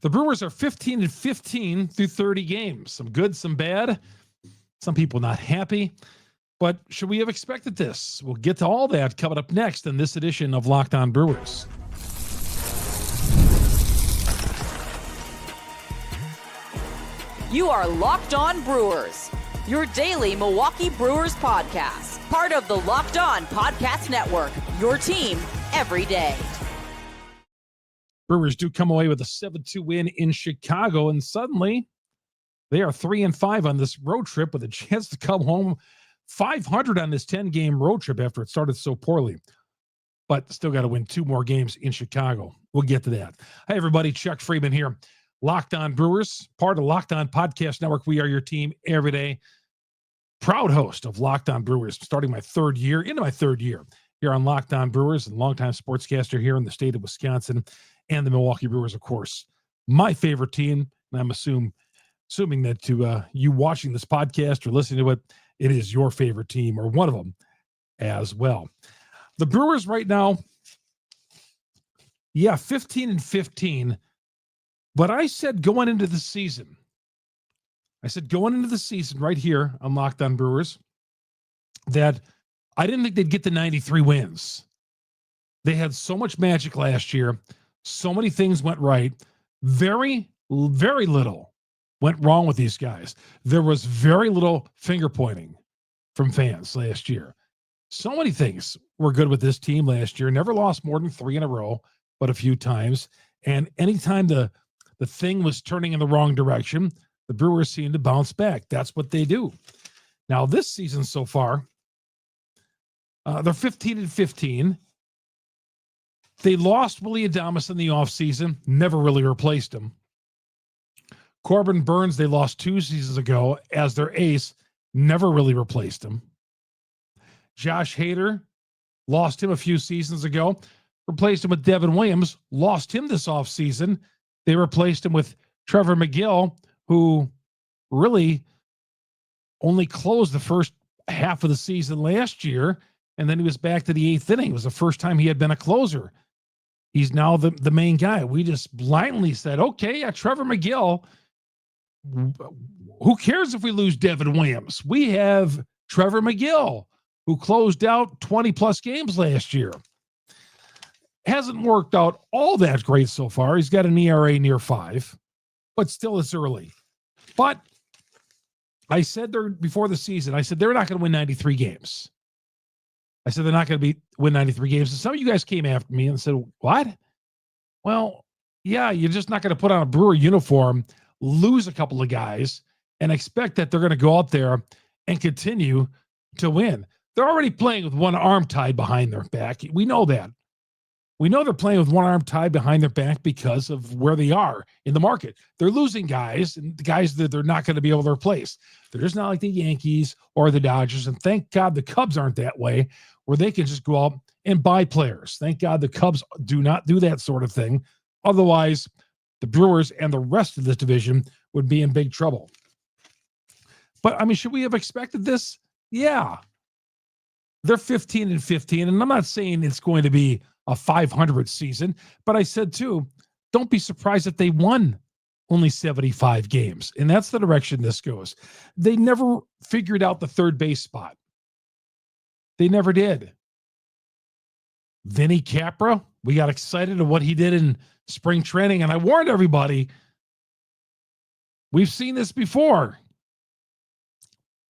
The Brewers are 15-15 through 30 games. Some good, some bad. Some people not happy. But should we have expected this? We'll get to all that coming up next in this edition of Locked On Brewers. You are Locked On Brewers, your daily Milwaukee Brewers podcast. Part of the Locked On Podcast Network, your team every day. Brewers do come away with a 7-2 win in Chicago, and suddenly they are 3-5 on this road trip with a chance to come home 500 on this 10-game road trip after it started so poorly. But still got to win 2 more games in Chicago. We'll get to that. Hi, everybody. Chuck Freeman here. Locked On Brewers, part of Locked On Podcast Network. We are your team every day. Proud host of Locked On Brewers, starting my third year here on Locked On Brewers, and longtime sportscaster here in the state of Wisconsin and the Milwaukee Brewers, of course. My favorite team, and I'm assuming that to you watching this podcast or listening to it, it is your favorite team or one of them as well. The Brewers right now, 15-15. But I said going into the season right here on Locked On Brewers, that I didn't think they'd get to 93 wins. They had so much magic last year. So many things went right. Very, very little went wrong with these guys. There was very little finger pointing from fans last year. So many things were good with this team last year. Never lost more than 3 in a row, but a few times. And anytime the thing was turning in the wrong direction, the Brewers seemed to bounce back. That's what they do. Now, this season so far, they're 15-15. They lost Willy Adames in the offseason, never really replaced him. Corbin Burns, they lost 2 seasons ago as their ace, never really replaced him. Josh Hader, lost him a few seasons ago, replaced him with Devin Williams, lost him this offseason. They replaced him with Trevor McGill, who really only closed the first half of the season last year, and then he was back to the 8th inning. It was the first time he had been a closer. He's now the main guy. We just blindly said, okay, yeah, Trevor McGill. Who cares if we lose Devin Williams? We have Trevor McGill, who closed out 20-plus games last year. Hasn't worked out all that great so far. He's got an ERA near 5, but still it's early. But I said before the season, I said they're not going to win 93 games. I said they're not going to win 93 games. And some of you guys came after me and said, what? Well, yeah, you're just not going to put on a Brewer uniform, lose a couple of guys, and expect that they're going to go out there and continue to win. They're already playing with one arm tied behind their back. We know that. We know they're playing with one arm tied behind their back because of where they are in the market. They're losing guys, and the guys that they're not going to be able to replace. They're just not like the Yankees or the Dodgers. And thank God the Cubs aren't that way, where they can just go out and buy players. Thank God the Cubs do not do that sort of thing. Otherwise, the Brewers and the rest of this division would be in big trouble. But, I mean, should we have expected this? Yeah. They're 15-15, and I'm not saying it's going to be a 500 season, but I said too, don't be surprised if they won only 75 games, and that's the direction this goes. They never figured out the third base spot. They never did. Vinny Capra, we got excited at what he did in spring training, and I warned everybody, we've seen this before.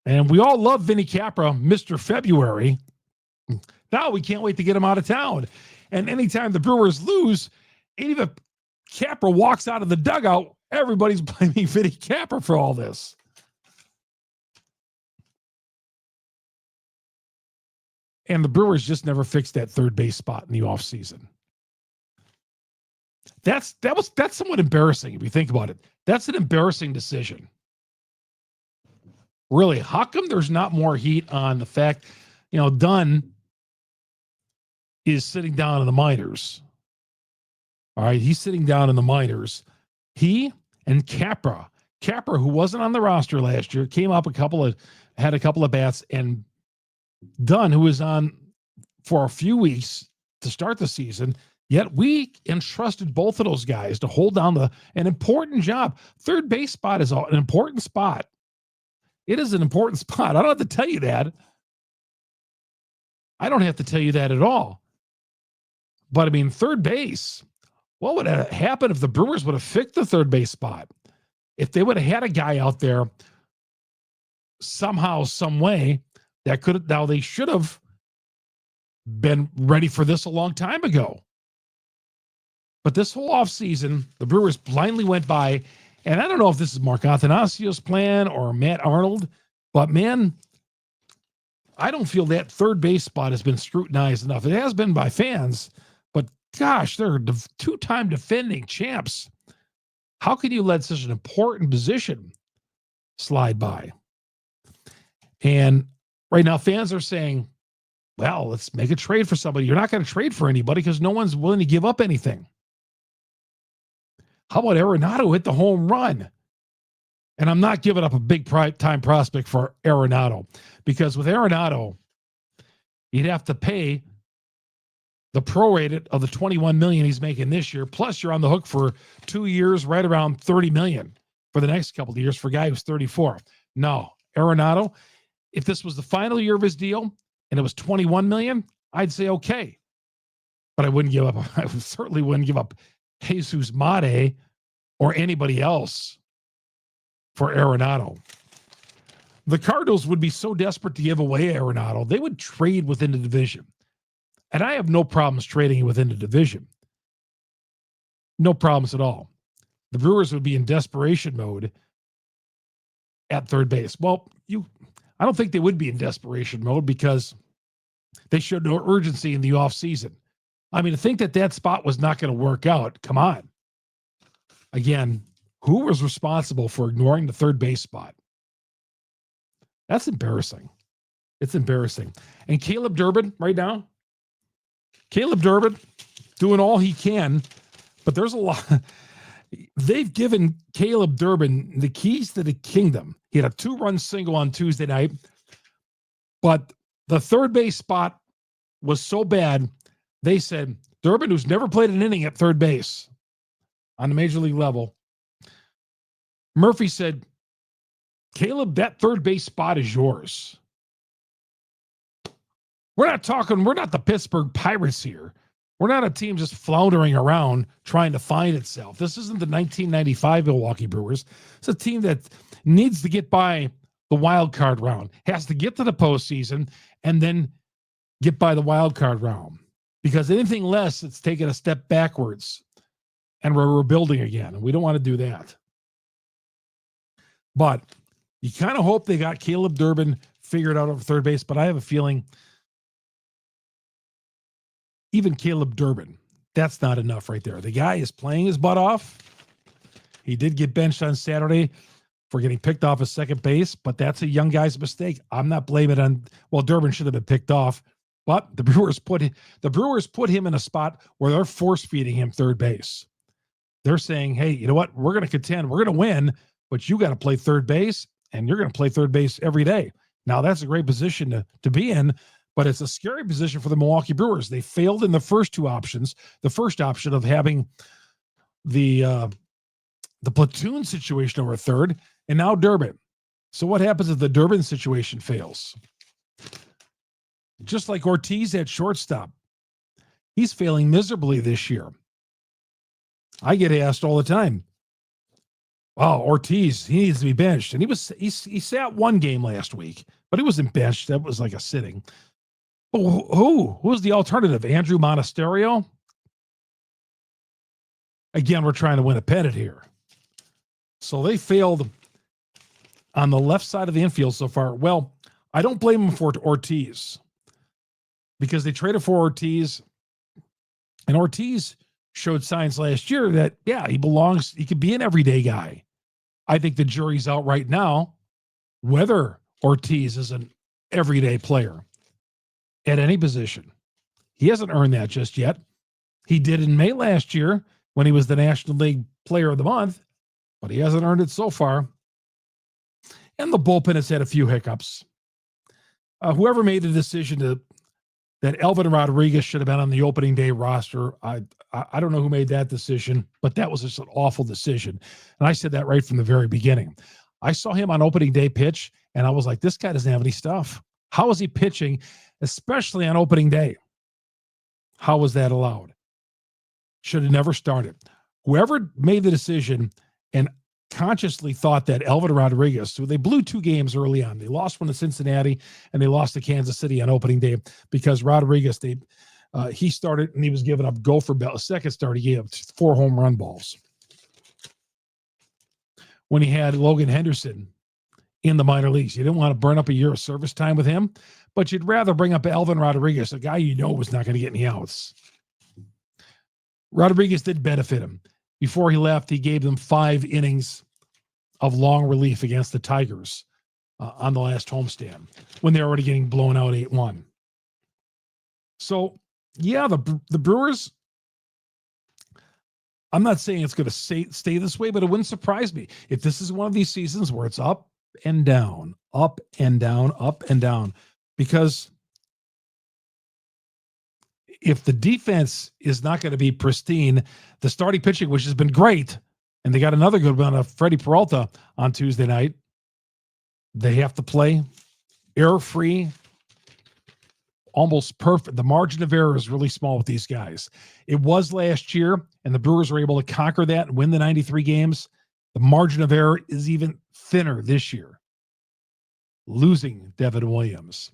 And we all love Vinny Capra, Mr. February. Now we can't wait to get him out of town. And anytime the Brewers lose, even if Capra walks out of the dugout, everybody's blaming Vinny Capra for all this. And the Brewers just never fixed that third base spot in the offseason. That's somewhat embarrassing if you think about it. That's an embarrassing decision. Really, how come there's not more heat on the fact, Dunn is sitting down in the minors. All right, he's sitting down in the minors. He and Capra, who wasn't on the roster last year, came up had a couple of bats, and Dunn, who was on for a few weeks to start the season, Yet we entrusted both of those guys to hold down an important job. Third base spot is an important spot. It is an important spot. I don't have to tell you that. I don't have to tell you that at all. But I mean, third base, what would have happened if the Brewers would have fixed the third base spot? If they would have had a guy out there somehow, some way, that could have, now they should have been ready for this a long time ago. But this whole offseason, the Brewers blindly went by, and I don't know if this is Mark Athanasio's plan or Matt Arnold, but man, I don't feel that third base spot has been scrutinized enough. It has been by fans, but gosh, they're two-time defending champs. How can you let such an important position slide by? And right now, fans are saying, well, let's make a trade for somebody. You're not going to trade for anybody because no one's willing to give up anything. How about Arenado hit the home run? And I'm not giving up a big time prospect for Arenado, because with Arenado, you'd have to pay the prorated of the $21 million he's making this year. Plus, you're on the hook for 2 years, right around $30 million for the next couple of years for a guy who's 34. No, Arenado, if this was the final year of his deal and it was $21 million, I'd say okay. But I wouldn't give up. I certainly wouldn't give up Jesus Mate or anybody else for Arenado. The Cardinals would be so desperate to give away Arenado, they would trade within the division. And I have no problems trading within the division. No problems at all. The Brewers would be in desperation mode at third base. Well, I don't think they would be in desperation mode because they showed no urgency in the offseason. I mean, to think that spot was not going to work out, come on. Again, who was responsible for ignoring the third base spot? That's embarrassing. It's embarrassing. And Caleb Durbin right now, doing all he can, but there's a lot. They've given Caleb Durbin the keys to the kingdom. He had a 2-run single on Tuesday night, but the third base spot was so bad, they said, Durbin, who's never played an inning at third base on the major league level, Murphy said, Caleb, that third base spot is yours. We're not the Pittsburgh Pirates here. We're not a team just floundering around trying to find itself. This isn't the 1995 Milwaukee Brewers. It's a team that needs to get by the wild card round, has to get to the postseason, and then get by the wild card round. Because anything less, it's taking a step backwards, and we're rebuilding again, and we don't want to do that. But you kind of hope they got Caleb Durbin figured out over third base, but I have a feeling even Caleb Durbin, that's not enough right there. The guy is playing his butt off. He did get benched on Saturday for getting picked off at second base, but that's a young guy's mistake. I'm not blaming it on, well, Durbin should have been picked off, but the Brewers put him in a spot where they're force feeding him third base. They're saying, hey, you know what? We're going to contend. We're going to win, but you got to play third base, and you're going to play third base every day. Now, that's a great position to be in, but it's a scary position for the Milwaukee Brewers. They failed in the first two options. The first option of having the platoon situation over third, and now Durbin. So what happens if the Durbin situation fails? Just like Ortiz at shortstop. He's failing miserably this year. I get asked all the time, wow, Ortiz, he needs to be benched. And he sat one game last week, but he wasn't benched. That was like a sitting. But who's the alternative? Andrew Monasterio? Again, we're trying to win a pennant here. So they failed on the left side of the infield so far. Well, I don't blame them for Ortiz because they traded for Ortiz, and Ortiz showed signs last year that, yeah, he belongs. He could be an everyday guy. I think the jury's out right now whether Ortiz is an everyday player at any position. He hasn't earned that just yet. He did in May last year when he was the National League Player of the Month, but he hasn't earned it so far. And the bullpen has had a few hiccups. Whoever made the decision that Elvin Rodriguez should have been on the opening day roster. I don't know who made that decision, but that was just an awful decision. And I said that right from the very beginning. I saw him on opening day pitch, and I was like, this guy doesn't have any stuff. How is he pitching, especially on opening day? How was that allowed? Should have never started. Whoever made the decision and consciously thought that Elvin Rodriguez, so they blew 2 games early on. They lost one to Cincinnati and they lost to Kansas City on opening day because Rodriguez, he started and he was giving up gopher bell. Second start, he gave up 4 home run balls. When he had Logan Henderson in the minor leagues, you didn't want to burn up a year of service time with him, but you'd rather bring up Elvin Rodriguez, a guy you know was not going to get any outs. Rodriguez did benefit him. Before he left, he gave them 5 innings of long relief against the Tigers on the last homestand when they're already getting blown out 8-1. So, yeah, the Brewers, I'm not saying it's going to stay this way, but it wouldn't surprise me if this is one of these seasons where it's up and down, up and down, up and down. Because if the defense is not going to be pristine, the starting pitching, which has been great, and they got another good one of Freddy Peralta on Tuesday night, they have to play error-free, almost perfect. The margin of error is really small with these guys. It was last year, and the Brewers were able to conquer that and win the 93 games. The margin of error is even thinner this year. Losing Devin Williams,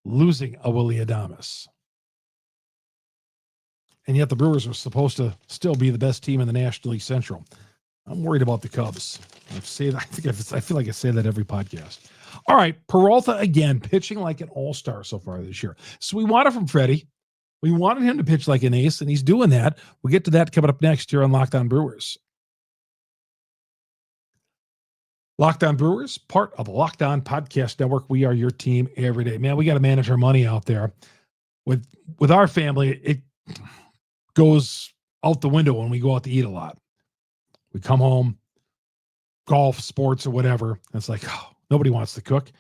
losing a Willy Adames. And yet the Brewers are supposed to still be the best team in the National League Central. I'm worried about the Cubs. I feel like I say that every podcast. All right, Peralta again, pitching like an all-star so far this year. So we want it from Freddie. We wanted him to pitch like an ace, and he's doing that. We'll get to that coming up next here on Locked On Brewers. Locked On Brewers, part of the Locked On Podcast Network. We are your team every day. Man, we got to manage our money out there. With our family, it goes out the window when we go out to eat a lot. We come home, golf, sports, or whatever. And it's like, oh, nobody wants to cook.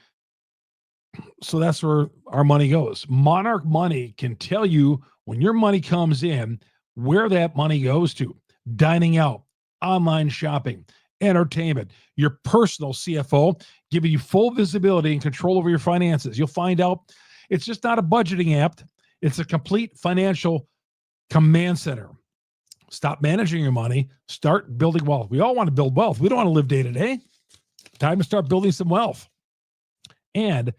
So that's where our money goes. Monarch Money can tell you when your money comes in, where that money goes to. Dining out, online shopping, entertainment, your personal CFO, giving you full visibility and control over your finances. You'll find out it's just not a budgeting app. It's a complete financial command center. Stop managing your money. Start building wealth. We all want to build wealth. We don't want to live day to day. Time to start building some wealth. And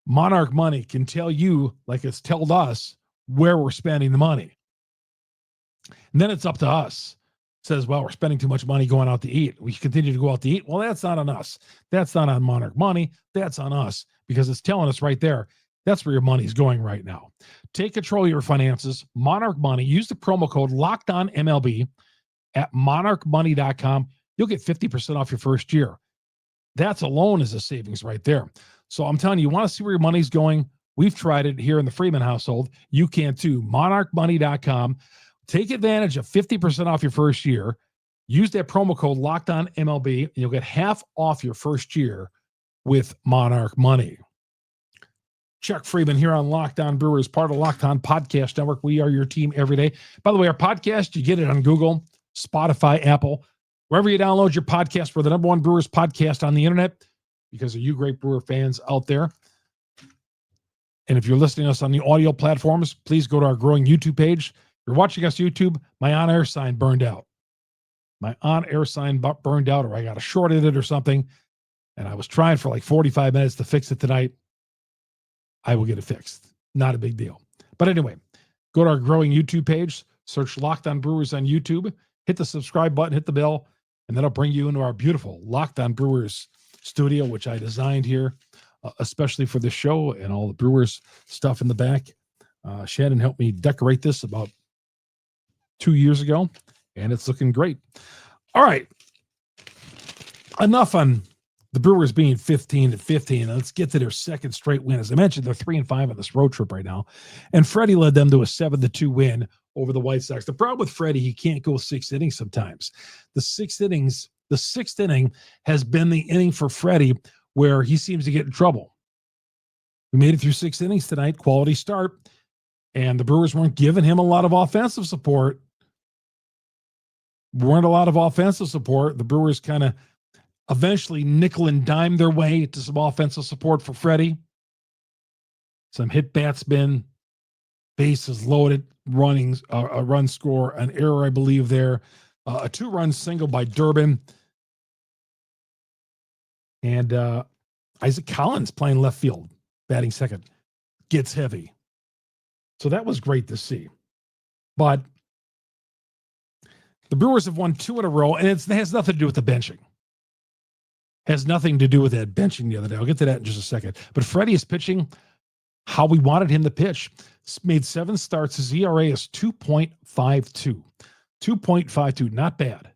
Monarch Money can tell you, like it's told us, where we're spending the money. And then it's up to us. It says, well, we're spending too much money going out to eat. We continue to go out to eat. Well, that's not on us. That's not on Monarch Money. That's on us because it's telling us right there. That's where your money's going right now. Take control of your finances. Monarch Money. Use the promo code LOCKEDONMLB at monarchmoney.com. You'll get 50% off your first year. That alone is a savings right there. So I'm telling you, you want to see where your money's going? We've tried it here in the Freeman household. You can too. monarchmoney.com. Take advantage of 50% off your first year. Use that promo code LOCKEDONMLB, and you'll get half off your first year with Monarch Money. Chuck Freeman here on Locked On Brewers, part of Locked On Podcast Network. We are your team every day. By the way, our podcast, you get it on Google, Spotify, Apple, wherever you download your podcast. We're the number one Brewers podcast on the internet because of you great Brewer fans out there. And if you're listening to us on the audio platforms, please go to our growing YouTube page. If you're watching us YouTube, my on-air sign burned out. My on-air sign burned out, or I got a short in it or something, and I was trying for like 45 minutes to fix it tonight. I will get it fixed. Not a big deal. But anyway, go to our growing YouTube page, search Locked On Brewers on YouTube, hit the subscribe button, hit the bell, and that'll bring you into our beautiful Locked On Brewers studio, which I designed here, especially for this show and all the Brewers stuff in the back. Shannon helped me decorate this about 2 years ago, and it's looking great. All right. Enough on the Brewers being 15-15. Let's get to their second straight win. As I mentioned, they're 3-5 on this road trip right now. And Freddie led them to a 7-2 win over the White Sox. The problem with Freddie, he can't go 6 innings sometimes. The sixth inning has been the inning for Freddie where he seems to get in trouble. We made it through 6 innings tonight. Quality start. And the Brewers weren't giving him a lot of offensive support. The Brewers kind of eventually nickel and dime their way to some offensive support for Freddie. Some hit bats been, bases loaded, runnings, a run score, an error, I believe there, a 2-run single by Durbin. And Isaac Collins playing left field, batting second, gets heavy. So that was great to see. But the Brewers have won 2 in a row, and it has nothing to do with the benching. Has nothing to do with that benching the other day. I'll get to that in just a second. But Freddie is pitching how we wanted him to pitch. Made 7 starts. His ERA is 2.52. 2.52, not bad.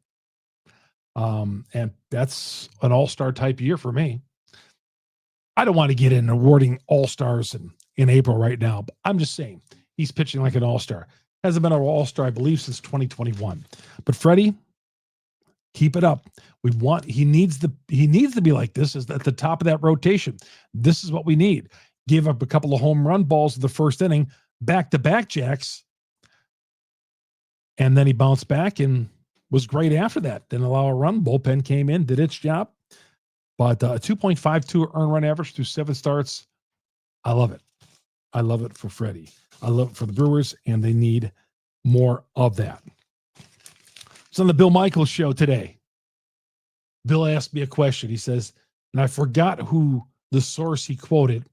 And that's an all-star type year for me. I don't want to get in awarding all-stars in April right now, but I'm just saying he's pitching like an all-star. Hasn't been an all-star, I believe, since 2021. But Freddie, keep it up. He needs to be like this, is at the top of that rotation. This is what we need. Gave up a couple of home run balls in the first inning, back-to-back jacks, and then he bounced back and was great after that. Didn't allow a run. Bullpen came in, did its job. But a 2.52 earned run average through 7 starts. I love it. I love it for Freddie. I love it for the Brewers, and they need more of that. It's on the Bill Michaels show today. Bill asked me a question. He says, and I forgot who the source he quoted,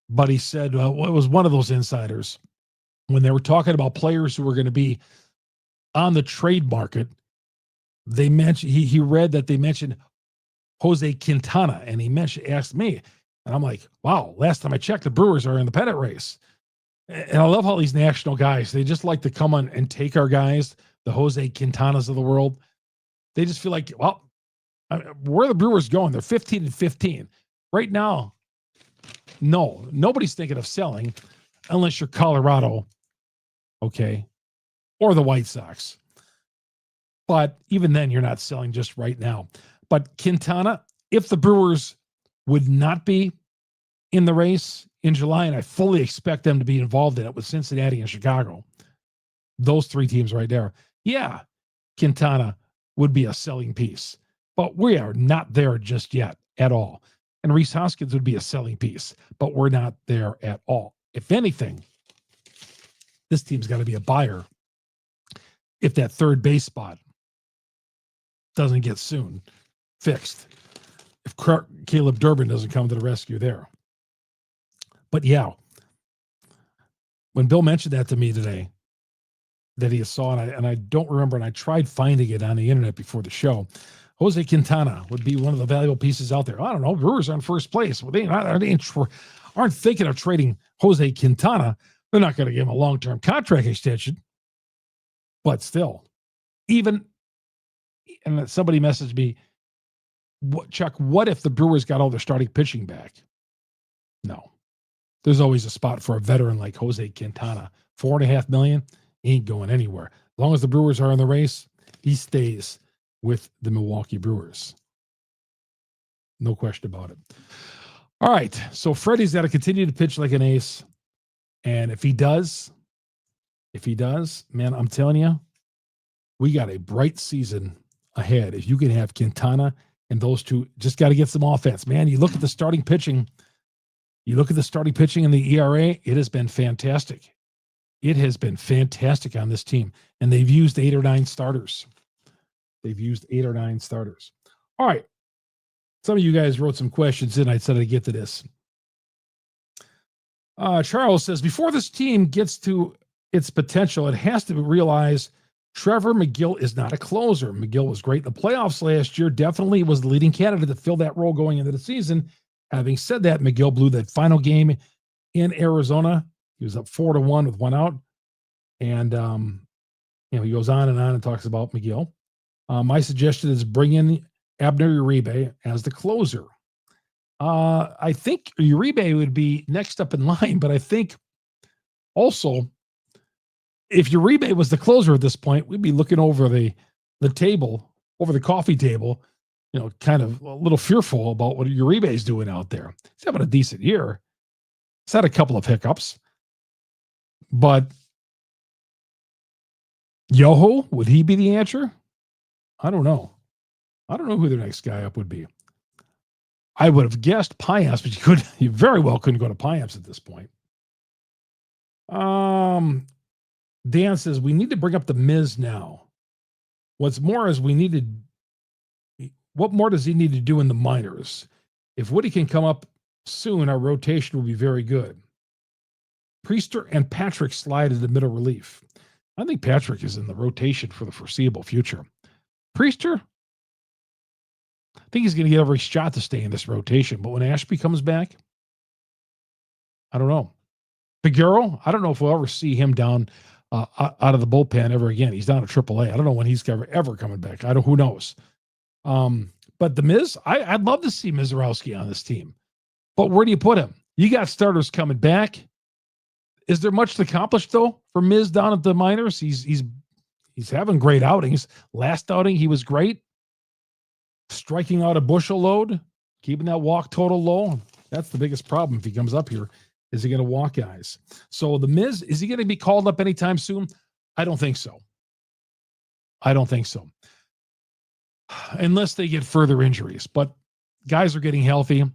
but he said, it was one of those insiders. When they were talking about players who were going to be on the trade market, they mentioned, he read that they mentioned Jose Quintana, and asked me, and I'm like, wow, last time I checked, the Brewers are in the pennant race. And I love how these national guys, they just like to come on and take our guys, the Jose Quintanas of the world. They just feel like, well, where are the Brewers going? They're 15-15. Right now, no, nobody's thinking of selling unless you're Colorado, okay, or the White Sox. But even then, you're not selling just right now. But Quintana, if the Brewers would not be in the race in July, and I fully expect them to be involved in it with Cincinnati and Chicago, those 3 teams right there, yeah, Quintana would be a selling piece. But we are not there just yet at all. And Rhys Hoskins would be a selling piece, but we're not there at all. If anything, this team's got to be a buyer if that third base spot doesn't get soon fixed. If Caleb Durbin doesn't come to the rescue there. But yeah, when Bill mentioned that to me today, that he saw it, and I don't remember, and I tried finding it on the internet before the show, Jose Quintana would be one of the valuable pieces out there. I don't know. Brewers are in first place. Well, they aren't thinking of trading Jose Quintana. They're not going to give him a long-term contract extension. But still, and somebody messaged me, Chuck, what if the Brewers got all their starting pitching back? No. There's always a spot for a veteran like Jose Quintana. $4.5 million, he ain't going anywhere. As long as the Brewers are in the race, he stays with the Milwaukee Brewers. No question about it. All right, so Freddie's got to continue to pitch like an ace. And if he does, man, I'm telling you, we got a bright season ahead. If you can have Quintana and those two, just got to get some offense. Man, you look at the starting pitching. You look at the starting pitching in the ERA, it has been fantastic. It has been fantastic on this team. And they've used 8 or 9 starters. All right. Some of you guys wrote some questions in. I said I'd get to this. Charles says, before this team gets to its potential, it has to realize Trevor McGill is not a closer. McGill was great in the playoffs last year. Definitely was the leading candidate to fill that role going into the season. Having said that, McGill blew that final game in Arizona. He was up 4-1 with 1 out. And, he goes on and talks about McGill. My suggestion is bring in Abner Uribe as the closer. I think Uribe would be next up in line, but I think also if Uribe was the closer at this point, we'd be looking over the table, over the coffee table, kind of a little fearful about what Uribe is doing out there. He's having a decent year. He's had a couple of hiccups, But Yoho, would he be the answer? I don't know. I don't know who the next guy up would be. I would have guessed Piamps, but you very well couldn't go to Piamps at this point. Dan says we need to bring up the Miz now. What's more is what more does he need to do in the minors? If Woody can come up soon, our rotation will be very good. Priester and Patrick slide into middle relief. I think Patrick is in the rotation for the foreseeable future. Priester, I think he's going to get every shot to stay in this rotation. But when Ashby comes back, I don't know. Figueroa, I don't know if we'll ever see him down out of the bullpen ever again. He's down to AAA. I don't know when he's ever coming back. Who knows? But the Miz, I'd love to see Mizorowski on this team. But where do you put him? You got starters coming back. Is there much to accomplish though for Miz down at the minors? He's having great outings. Last outing he was great, striking out a bushel load, keeping that walk total low. That's the biggest problem if he comes up here. Is he going to walk guys? So the Miz, is he going to be called up anytime soon? I don't think so. Unless they get further injuries. But guys are getting healthy.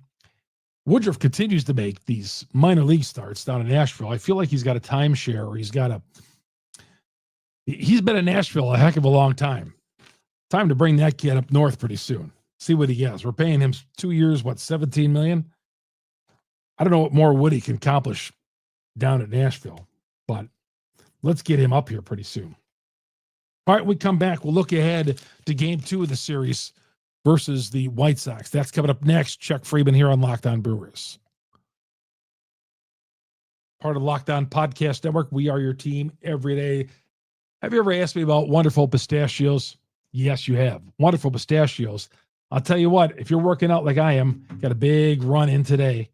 Woodruff continues to make these minor league starts down in Nashville. I feel like he's got a timeshare, or he's been in Nashville a heck of a long time. Time to bring that kid up north pretty soon. See what he gets. We're paying him 2 years, $17 million? I don't know what more Woody can accomplish down at Nashville, but let's get him up here pretty soon. All right, we come back. We'll look ahead to game 2 of the series versus the White Sox. That's coming up next. Chuck Freeman here on Locked On Brewers. Part of Locked On Podcast Network. We are your team every day. Have you ever asked me about Wonderful Pistachios? Yes, you have. Wonderful Pistachios. I'll tell you what, if you're working out like I am, got a big run in today.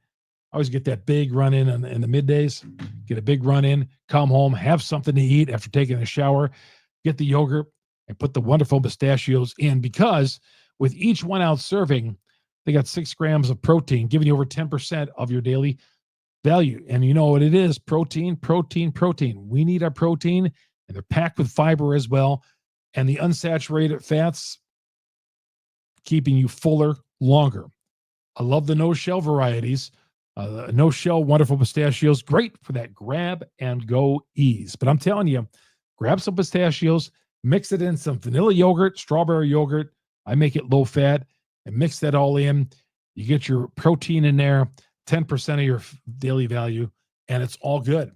I always get that big run in the middays. Get a big run in, come home, have something to eat after taking a shower, get the yogurt, and put the Wonderful Pistachios in, because with each 1 ounce serving, they got 6 grams of protein, giving you over 10% of your daily value. And you know what it is? Protein, protein, protein. We need our protein, and they're packed with fiber as well. And the unsaturated fats, keeping you fuller longer. I love the no-shell varieties. No-shell Wonderful Pistachios, great for that grab and go ease. But I'm telling you, grab some pistachios, mix it in some vanilla yogurt, strawberry yogurt. I make it low fat and mix that all in. You get your protein in there, 10% of your daily value, and it's all good.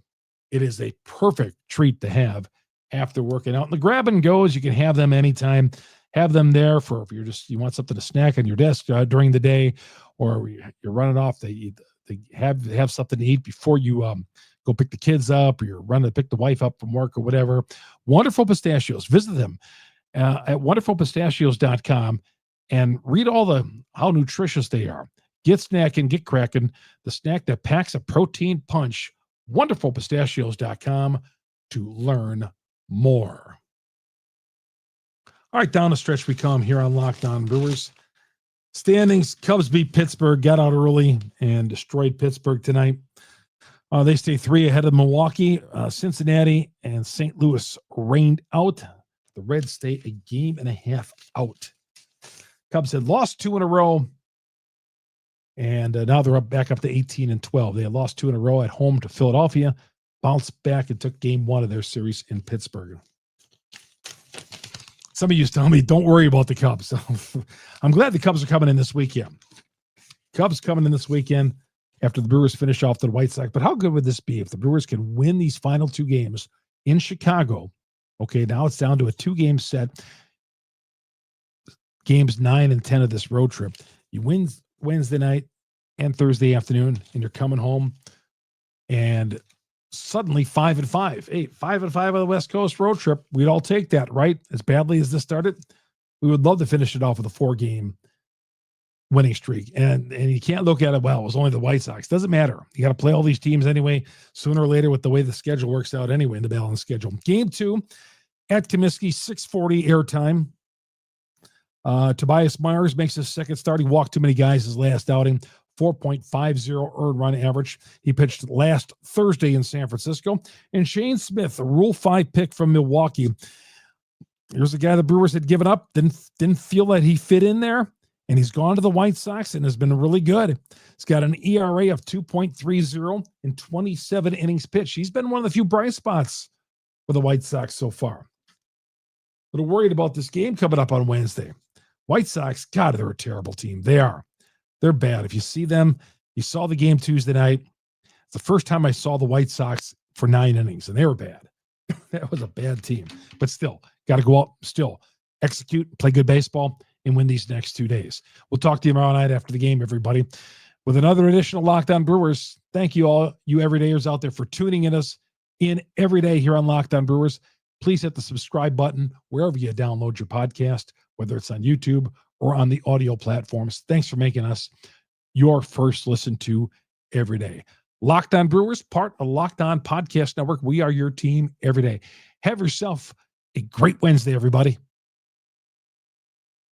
It is a perfect treat to have after working out. And the grab and goes, you can have them anytime. Have them there for if you want something to snack on your desk during the day, or you're running off. They have something to eat before you go pick the kids up, or you're running to pick the wife up from work or whatever. Wonderful Pistachios. Visit them at wonderfulpistachios.com and read all how nutritious they are. Get snackin, get crackin, the snack that packs a protein punch. Wonderfulpistachios.com to learn more. All right, down the stretch we come here on Locked On Brewers. Standings, Cubs beat Pittsburgh, got out early and destroyed Pittsburgh tonight. They stay 3 ahead of Milwaukee. Cincinnati and St. Louis rained out. The Reds stay a game and a half out. Cubs had lost 2 in a row, and now they're back up to 18-12. They had lost 2 in a row at home to Philadelphia, bounced back and took game 1 of their series in Pittsburgh. Some of you tell me, don't worry about the Cubs. I'm glad the Cubs are coming in this weekend. Cubs coming in this weekend after the Brewers finish off the White Sox. But how good would this be if the Brewers can win these final 2 games in Chicago? Okay, now it's down to a 2-game set. Games 9 and 10 of this road trip. You win Wednesday night and Thursday afternoon, and you're coming home, and suddenly 5-5. Hey, 5-5 on the West Coast road trip. We'd all take that, right? As badly as this started, we would love to finish it off with a 4-game winning streak. And you can't look at it, well, it was only the White Sox. Doesn't matter. You got to play all these teams anyway, sooner or later, with the way the schedule works out anyway in the balanced schedule. Game 2 at Comiskey, 6:40 airtime. Tobias Myers makes his second start. He walked too many guys his last outing. 4.50 earned run average. He pitched last Thursday in San Francisco. And Shane Smith, a Rule 5 pick from Milwaukee. Here's a guy the Brewers had given up, didn't feel that he fit in there, and he's gone to the White Sox and has been really good. He's got an ERA of 2.30 in 27 innings pitched. He's been one of the few bright spots for the White Sox so far. A little worried about this game coming up on Wednesday. White Sox, God, they're a terrible team. They are. They're bad. If you see them, you saw the game Tuesday night. It's the first time I saw the White Sox for 9 innings, and they were bad. That was a bad team. But still, got to go out, still execute, play good baseball, and win these next 2 days. We'll talk to you tomorrow night after the game, everybody, with another edition of Locked On Brewers. Thank you all, you everydayers out there, for tuning in every day here on Locked On Brewers. Please hit the subscribe button wherever you download your podcast, whether it's on YouTube or on the audio platforms. Thanks for making us your first listen to every day. Locked On Brewers, part of Locked On Podcast Network. We are your team every day. Have yourself a great Wednesday, everybody.